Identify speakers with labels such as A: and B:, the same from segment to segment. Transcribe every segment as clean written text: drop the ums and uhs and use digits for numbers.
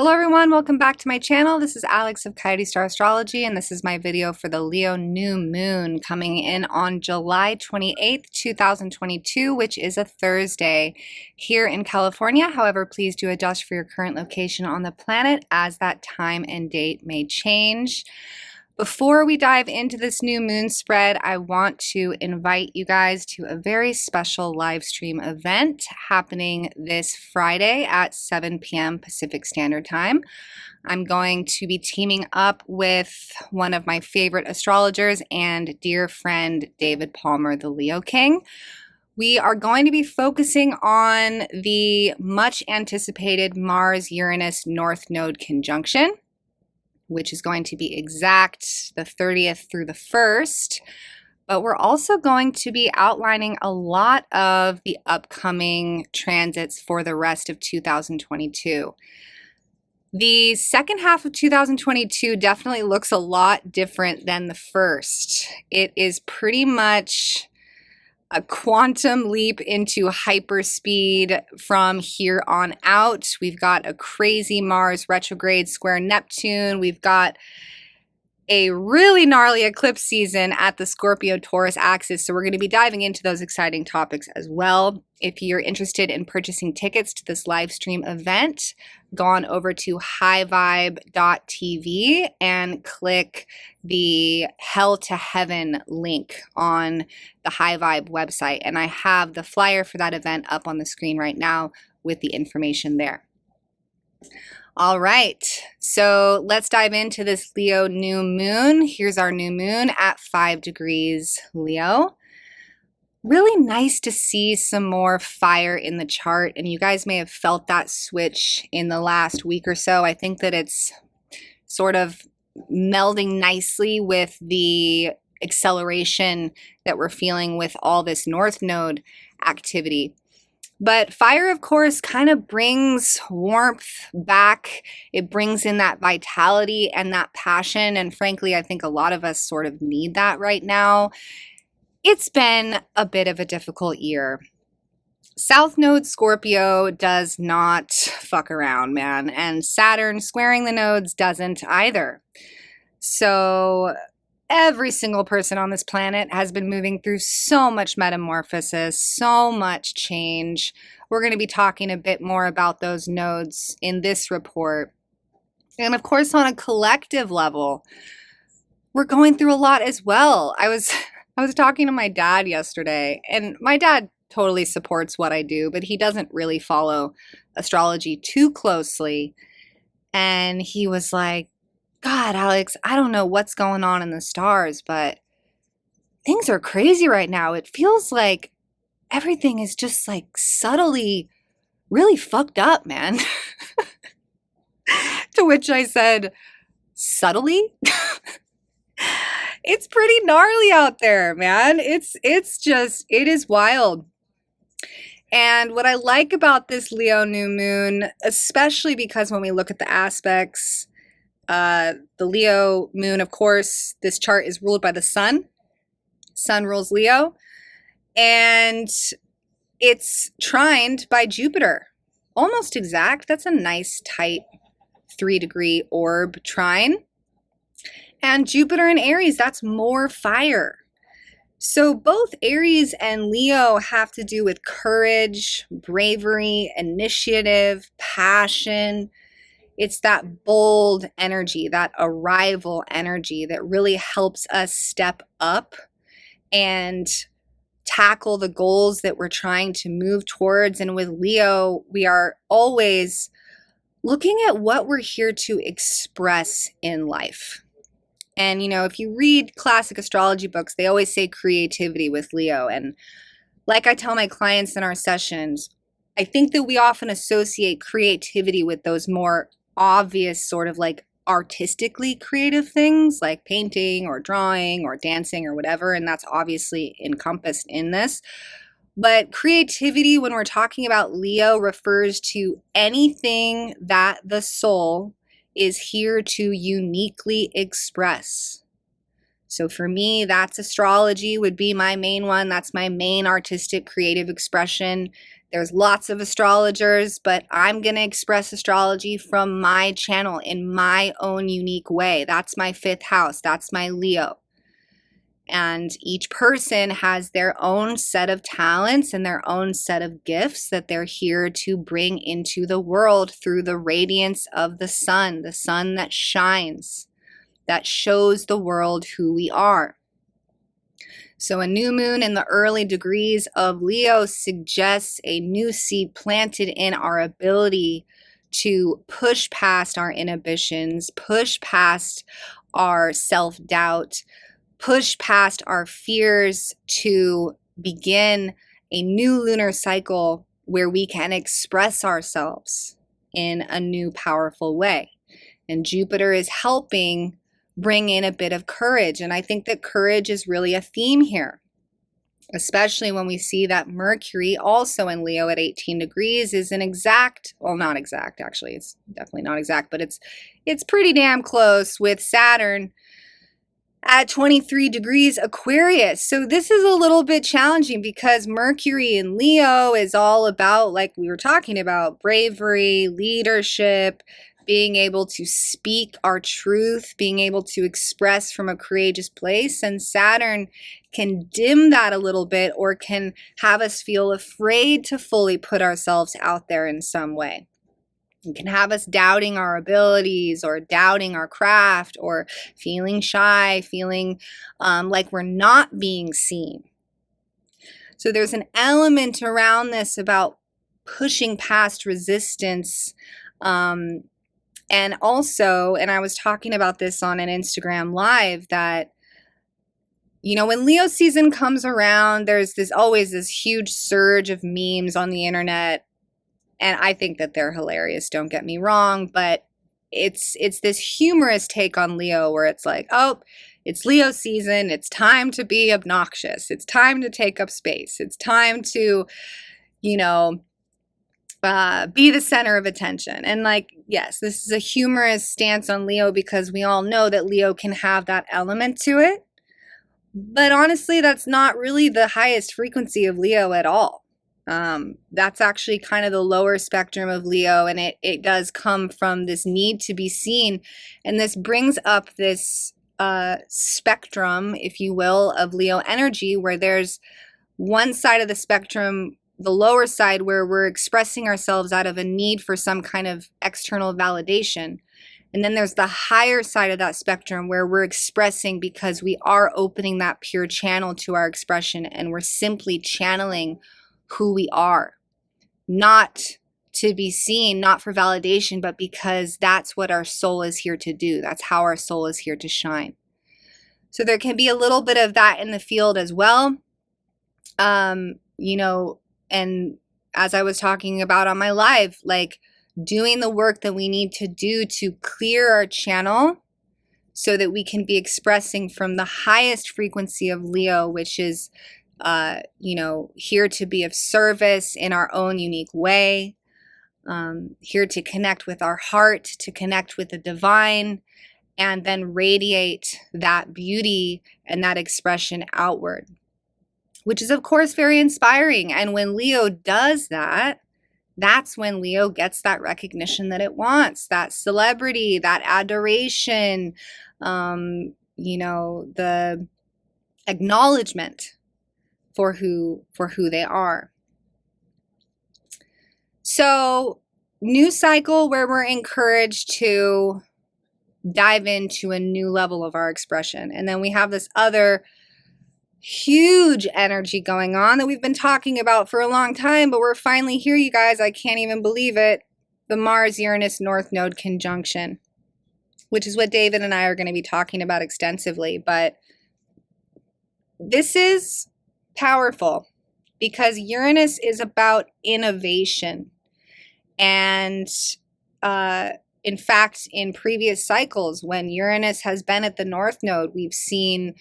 A: Hello everyone, welcome back to my channel. This is Alex of Coyote Astrology, and this is my video for the Leo new moon coming in on July 28th, 2022, which is a Thursday here in California. However, please do adjust for your current location on the planet as that time and date may change. Before we dive into this new moon spread, I want to invite you guys to a very special live stream event happening this Friday at 7 p.m. Pacific Standard Time. I'm going to be teaming up with one of my favorite astrologers and dear friend, David Palmer, the Leo King. We are going to be focusing on the much anticipated Mars-Uranus North Node conjunction, which is going to be exact the 30th through the 1st. But we're also going to be outlining a lot of the upcoming transits for the rest of 2022. The second half of 2022 definitely looks a lot different than the first. It is pretty much a quantum leap into hyperspeed from here on out. We've got a crazy Mars retrograde square Neptune. We've got a really gnarly eclipse season at the Scorpio-Taurus axis. So we're going to be diving into those exciting topics as well. If you're interested in purchasing tickets to this live stream event, go on over to highvibe.tv and click the Hell to Heaven link on the High Vibe website. And I have the flyer for that event up on the screen right now with the information there. All right, so let's dive into this Leo new moon. Here's our new moon at 5 degrees Leo. Really nice to see some more fire in the chart, and you guys may have felt that switch in the last week or so. I think that it's sort of melding nicely with the acceleration that we're feeling with all this North Node activity. But fire, of course, kind of brings warmth back. It brings in that vitality and that passion. And frankly, I think a lot of us sort of need that right now. It's been a bit of a difficult year. South Node Scorpio does not fuck around, man. And Saturn squaring the nodes doesn't either. So every single person on this planet has been moving through so much metamorphosis, so much change. We're going to be talking a bit more about those nodes in this report. And of course, on a collective level, we're going through a lot as well. I was talking to my dad yesterday, and my dad totally supports what I do, but he doesn't really follow astrology too closely. And he was like, God, Alex, I don't know what's going on in the stars, but things are crazy right now. It feels like everything is just like subtly really fucked up, man. To which I said, subtly? It's pretty gnarly out there, man. It is wild. And what I like about this Leo new moon, especially because when we look at the aspects, the Leo moon, of course, this chart is ruled by the sun. Sun rules Leo. And it's trined by Jupiter. Almost exact. That's a nice, tight 3-degree orb trine. And Jupiter in Aries, that's more fire. So both Aries and Leo have to do with courage, bravery, initiative, passion. It's that bold energy, that arrival energy that really helps us step up and tackle the goals that we're trying to move towards. And with Leo, we are always looking at what we're here to express in life. And, you know, if you read classic astrology books, they always say creativity with Leo. And like I tell my clients in our sessions, I think that we often associate creativity with those more obvious sort of like artistically creative things like painting or drawing or dancing or whatever, and that's obviously encompassed in this. But creativity, when we're talking about Leo, refers to anything that the soul is here to uniquely express. So for me, that's astrology would be my main one. That's my main artistic creative expression There's lots of astrologers, but I'm going to express astrology from my channel in my own unique way. That's my 5th house. That's my Leo. And each person has their own set of talents and their own set of gifts that they're here to bring into the world through the radiance of the sun that shines, that shows the world who we are. So a new moon in the early degrees of Leo suggests a new seed planted in our ability to push past our inhibitions, push past our self-doubt, push past our fears to begin a new lunar cycle where we can express ourselves in a new powerful way. And Jupiter is helping bring in a bit of courage. And I think that courage is really a theme here, especially when we see that Mercury also in Leo at 18 degrees is an exact, well, not exact, actually, it's definitely not exact, but it's pretty damn close with Saturn at 23 degrees Aquarius. So this is a little bit challenging because Mercury in Leo is all about, like we were talking about, bravery, leadership, being able to speak our truth, being able to express from a courageous place. And Saturn can dim that a little bit or can have us feel afraid to fully put ourselves out there in some way. It can have us doubting our abilities or doubting our craft or feeling shy, feeling like we're not being seen. So there's an element around this about pushing past resistance. And also, and I was talking about this on an Instagram live, that, you know, when Leo season comes around, there's always this huge surge of memes on the internet. And I think that they're hilarious, don't get me wrong, but it's this humorous take on Leo where it's like, oh, it's Leo season, it's time to be obnoxious, it's time to take up space, it's time to, you know, be the center of attention. And like, yes, this is a humorous stance on Leo because we all know that Leo can have that element to it. But honestly, that's not really the highest frequency of Leo at all. That's actually kind of the lower spectrum of Leo, and it does come from this need to be seen. And this brings up this spectrum, if you will, of Leo energy, where there's one side of the spectrum, the lower side, where we're expressing ourselves out of a need for some kind of external validation. And then there's the higher side of that spectrum where we're expressing because we are opening that pure channel to our expression and we're simply channeling who we are, not to be seen, not for validation, but because that's what our soul is here to do. That's how our soul is here to shine. So there can be a little bit of that in the field as well. You know, and as I was talking about on my live, like doing the work that we need to do to clear our channel so that we can be expressing from the highest frequency of Leo, which is, you know, here to be of service in our own unique way, here to connect with our heart, to connect with the divine, and then radiate that beauty and that expression outward, which is, of course, very inspiring. And when Leo does that, that's when Leo gets that recognition that it wants, that celebrity, that adoration, you know, the acknowledgement for who they are. So, new cycle where we're encouraged to dive into a new level of our expression. And then we have this other huge energy going on that we've been talking about for a long time, but we're finally here, you guys. I can't even believe it. The Mars-Uranus North Node conjunction, which is what David and I are going to be talking about extensively. But this is powerful because Uranus is about innovation. And in fact, in previous cycles, when Uranus has been at the North Node, we've seen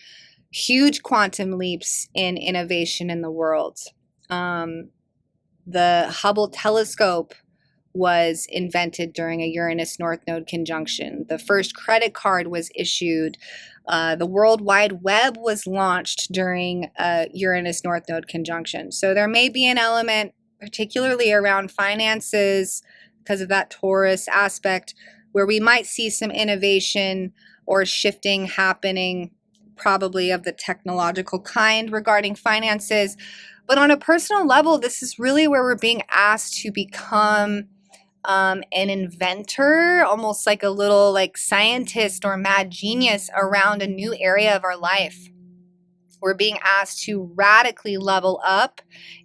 A: huge quantum leaps in innovation in the world. The Hubble telescope was invented during a Uranus North Node conjunction. The first credit card was issued. The World Wide Web was launched during a Uranus North Node conjunction. So there may be an element particularly around finances because of that Taurus aspect, where we might see some innovation or shifting happening, probably of the technological kind regarding finances. But on a personal level, this is really where we're being asked to become an inventor, almost like a little like scientist or mad genius around a new area of our life. We're being asked to radically level up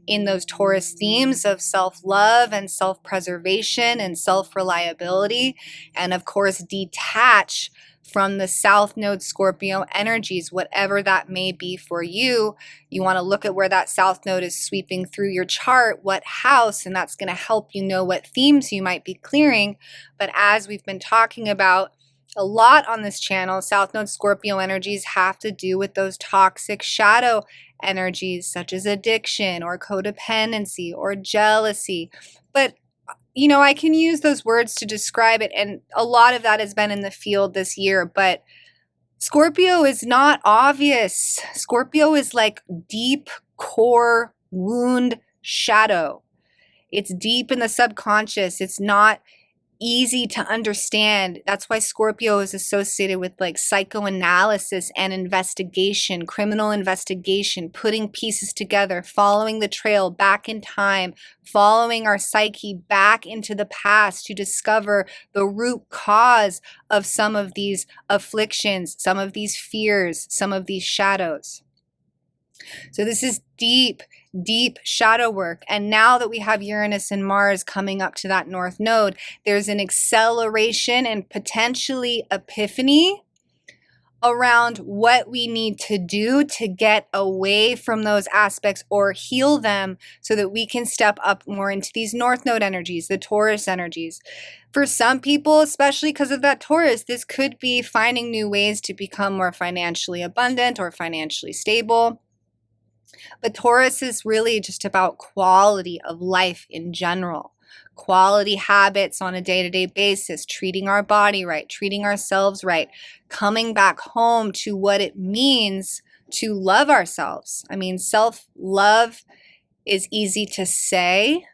A: in those Taurus themes of self-love and self-preservation and self-reliability, and of course detach from the South Node Scorpio energies, whatever that may be for you. You want to look at where that South Node is sweeping through your chart, what house, and that's going to help you know what themes you might be clearing. But as we've been talking about a lot on this channel, South Node Scorpio energies have to do with those toxic shadow energies such as addiction or codependency or jealousy. But you know, I can use those words to describe it, and a lot of that has been in the field this year, but Scorpio is not obvious. Scorpio is like deep core wound shadow. It's deep in the subconscious. It's not easy to understand. That's why Scorpio is associated with like psychoanalysis and investigation, criminal investigation, putting pieces together, following the trail back in time, following our psyche back into the past to discover the root cause of some of these afflictions, some of these fears, some of these shadows. So this is deep, deep shadow work. And now that we have Uranus and Mars coming up to that North Node, there's an acceleration and potentially epiphany around what we need to do to get away from those aspects or heal them so that we can step up more into these North Node energies, the Taurus energies. For some people, especially because of that Taurus, this could be finding new ways to become more financially abundant or financially stable. But Taurus is really just about quality of life in general, quality habits on a day-to-day basis, treating our body right, treating ourselves right, coming back home to what it means to love ourselves. I mean, self-love is easy to say.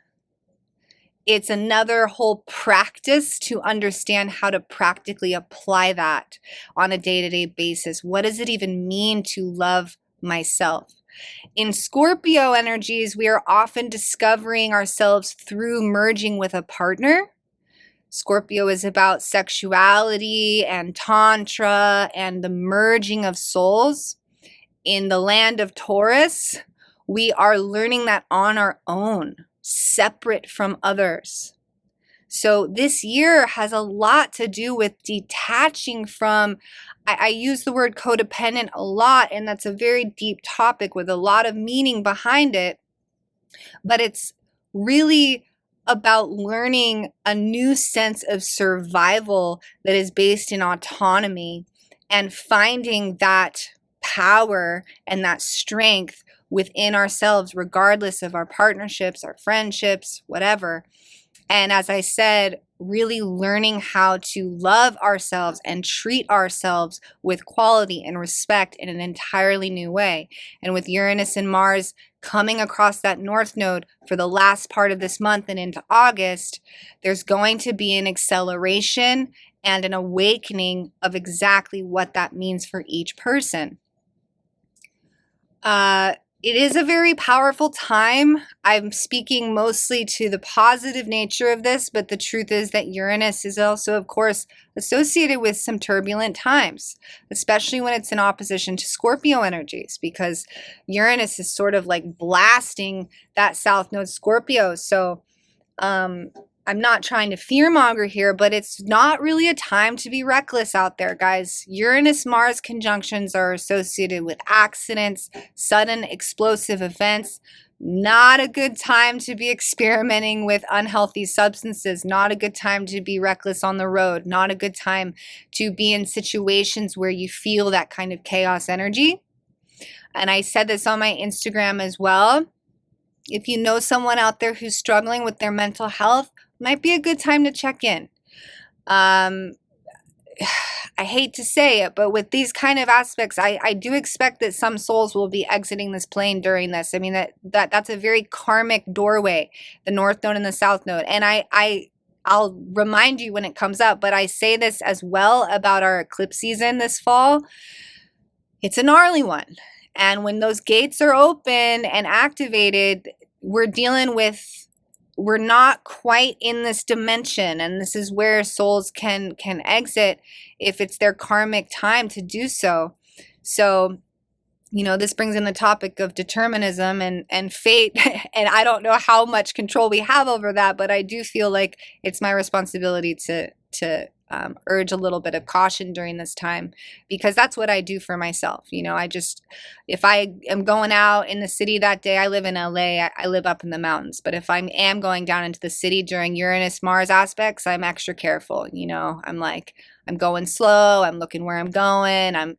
A: It's another whole practice to understand how to practically apply that on a day-to-day basis. What does it even mean to love myself? In Scorpio energies, we are often discovering ourselves through merging with a partner. Scorpio is about sexuality and tantra and the merging of souls. In the land of Taurus, we are learning that on our own, separate from others. So this year has a lot to do with detaching from, I use the word codependent a lot, and that's a very deep topic with a lot of meaning behind it, but it's really about learning a new sense of survival that is based in autonomy and finding that power and that strength within ourselves, regardless of our partnerships, our friendships, whatever. And as I said, really learning how to love ourselves and treat ourselves with quality and respect in an entirely new way. And with Uranus and Mars coming across that North Node for the last part of this month and into August, there's going to be an acceleration and an awakening of exactly what that means for each person. It is a very powerful time. I'm speaking mostly to the positive nature of this, but the truth is that Uranus is also, of course, associated with some turbulent times, especially when it's in opposition to Scorpio energies, because Uranus is sort of like blasting that South Node Scorpio. So I'm not trying to fearmonger here, but it's not really a time to be reckless out there, guys. Uranus-Mars conjunctions are associated with accidents, sudden explosive events. Not a good time to be experimenting with unhealthy substances. Not a good time to be reckless on the road. Not a good time to be in situations where you feel that kind of chaos energy. And I said this on my Instagram as well. If you know someone out there who's struggling with their mental health, might be a good time to check in. I hate to say it, but with these kind of aspects, I do expect that some souls will be exiting this plane during this. I mean, that's a very karmic doorway, the North Node and the South Node. And I'll remind you when it comes up, but I say this as well about our eclipse season this fall. It's a gnarly one. And when those gates are open and activated, we're dealing with, we're not quite in this dimension, and this is where souls can exit if it's their karmic time to do so. So, you know, this brings in the topic of determinism and fate, and I don't know how much control we have over that, but I do feel like it's my responsibility to urge a little bit of caution during this time, because that's what I do for myself. You know, if I am going out in the city that day, I live in LA, I live up in the mountains, but if I am going down into the city during Uranus Mars aspects, I'm extra careful. You know, I'm going slow, I'm looking where I'm going,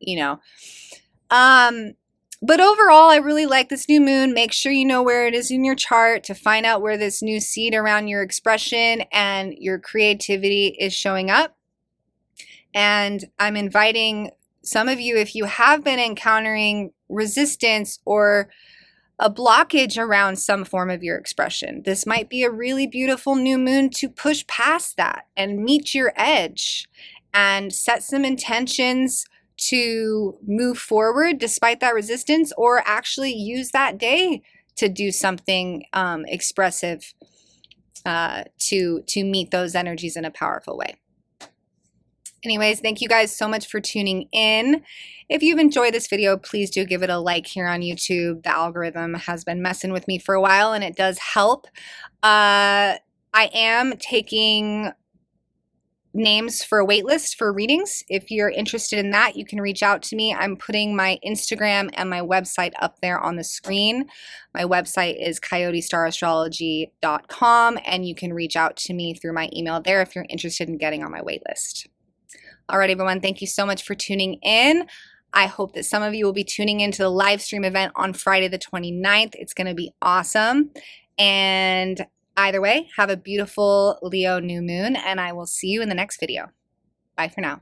A: but overall, I really like this new moon. Make sure you know where it is in your chart to find out where this new seed around your expression and your creativity is showing up. And I'm inviting some of you, if you have been encountering resistance or a blockage around some form of your expression, this might be a really beautiful new moon to push past that and meet your edge and set some intentions to move forward despite that resistance, or actually use that day to do something expressive to meet those energies in a powerful way. Anyways, thank you guys so much for tuning in. If you've enjoyed this video, please do give it a like here on YouTube. The algorithm has been messing with me for a while, and it does help. I am taking names for a waitlist for readings. If you're interested in that, you can reach out to me. I'm putting my Instagram and my website up there on the screen. My website is coyotestarastrology.com, and you can reach out to me through my email there if you're interested in getting on my waitlist. All right, everyone, thank you so much for tuning in. I hope that some of you will be tuning into the live stream event on Friday the 29th. It's going to be awesome. And either way, have a beautiful Leo new moon, and I will see you in the next video. Bye for now.